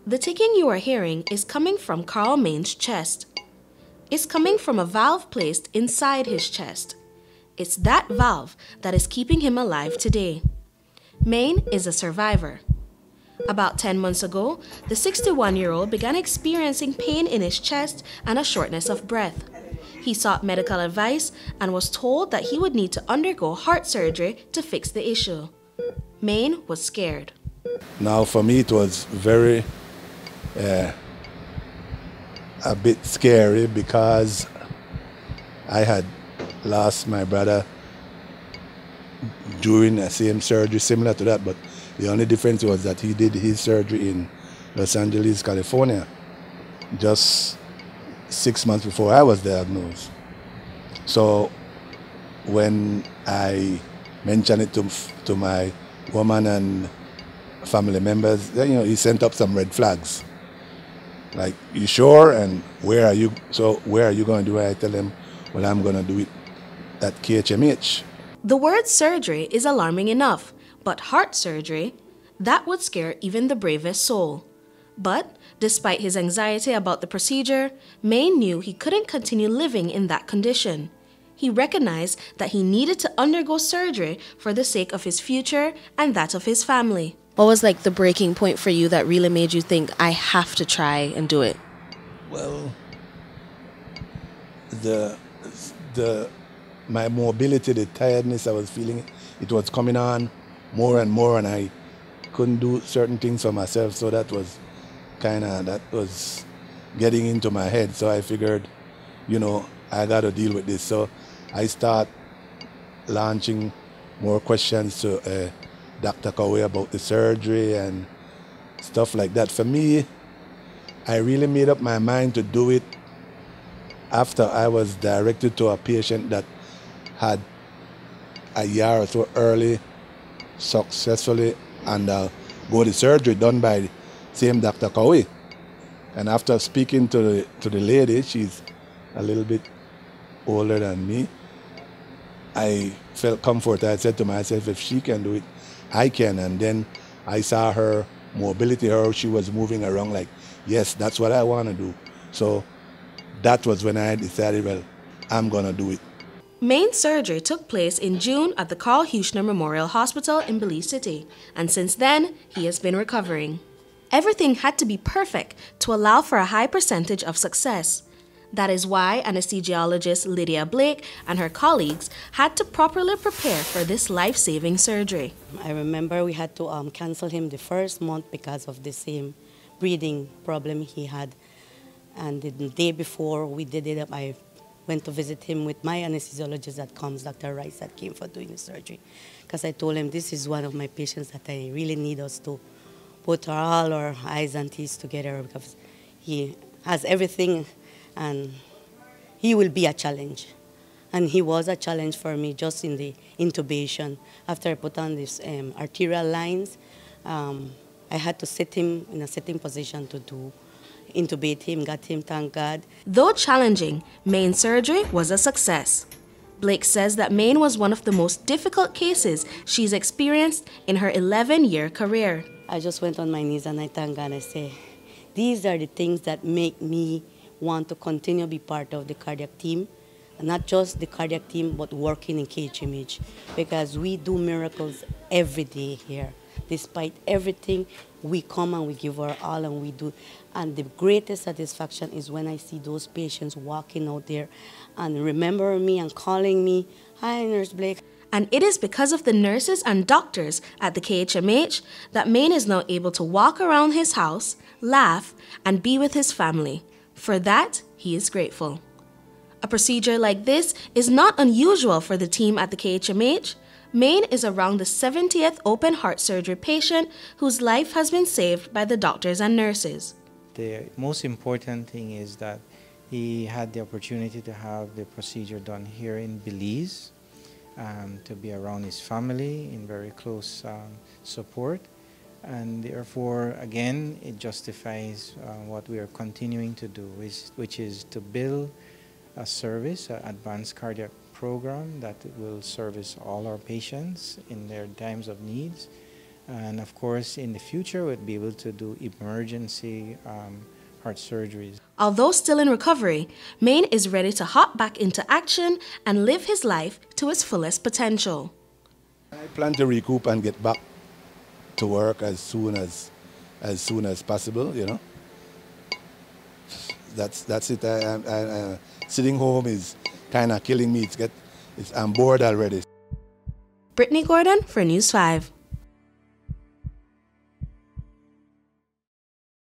The ticking you are hearing is coming from Caryl Meighan's chest. It's coming from a valve placed inside his chest. It's that valve that is keeping him alive today. Meighan is a survivor. About 10 months ago, the 61-year-old began experiencing pain in his chest and a shortness of breath. He sought medical advice and was told that he would need to undergo heart surgery to fix the issue. Meighan was scared. Now for me it was very a bit scary because I had lost my brother during the same surgery similar to that, but the only difference was that he did his surgery in Los Angeles, California, just 6 months before I was diagnosed. So when I mentioned it to my woman and family members, he sent up some red flags. Like, you sure? And where are you? So where are you going to do it? I tell them, well, I'm going to do it at KHMH. The word surgery is alarming enough, but heart surgery, that would scare even the bravest soul. But despite his anxiety about the procedure, Meighan knew he couldn't continue living in that condition. He recognized that he needed to undergo surgery for the sake of his future and that of his family. What was like the breaking point for you that really made you think, I have to try and do it? Well, my mobility, the tiredness I was feeling, it was coming on more and more, and I couldn't do certain things for myself. So that was getting into my head. So I figured, I got to deal with this. So I start launching more questions to Dr. Cowie about the surgery and stuff like that. For me, I really made up my mind to do it after I was directed to a patient that had a year or so early successfully undergo the surgery done by the same Dr. Cowie. And after speaking to the lady, she's a little bit older than me, I felt comfort. I said to myself, if she can do it, I can. And then I saw her mobility, how she was moving around, like, yes, that's what I want to do. So that was when I decided, well, I'm going to do it. Meighan's surgery took place in June at the Karl Heusner Memorial Hospital in Belize City, and since then, he has been recovering. Everything had to be perfect to allow for a high percentage of success. That is why anesthesiologist Lydia Blake and her colleagues had to properly prepare for this life-saving surgery. I remember we had to cancel him the first month because of the same breathing problem he had. And the day before we did it, I went to visit him with my anesthesiologist that comes, Dr. Rice, that came for doing the surgery. Because I told him this is one of my patients that I really need us to put all our eyes and teeth together, because he has everything and he will be a challenge. And he was a challenge for me just in the intubation. After I put on these arterial lines, I had to sit him in a sitting position to intubate him, got him, thank God. Though challenging, Meighan's surgery was a success. Blake says that Meighan was one of the most difficult cases she's experienced in her 11-year career. I just went on my knees and I thank God. I say, these are the things that make me want to continue to be part of the cardiac team. And not just the cardiac team, but working in KHMH. Because we do miracles every day here. Despite everything, we come and we give our all and we do. And the greatest satisfaction is when I see those patients walking out there and remembering me and calling me, "Hi, Nurse Blake." And it is because of the nurses and doctors at the KHMH that Meighan is now able to walk around his house, laugh, and be with his family. For that, he is grateful. A procedure like this is not unusual for the team at the KHMH. Meighan is around the 70th open heart surgery patient whose life has been saved by the doctors and nurses. The most important thing is that he had the opportunity to have the procedure done here in Belize, to be around his family in very close support. And therefore, again, it justifies what we are continuing to do, which is to build a service, an advanced cardiac program that will service all our patients in their times of needs, And of course, in the future, we'll be able to do emergency heart surgeries. Although still in recovery, Meighan is ready to hop back into action and live his life to its fullest potential. I plan to recoup and get back to work as soon as possible, you know. That's it. Sitting home is kind of killing me. I'm bored already. Britney Gordon for News 5.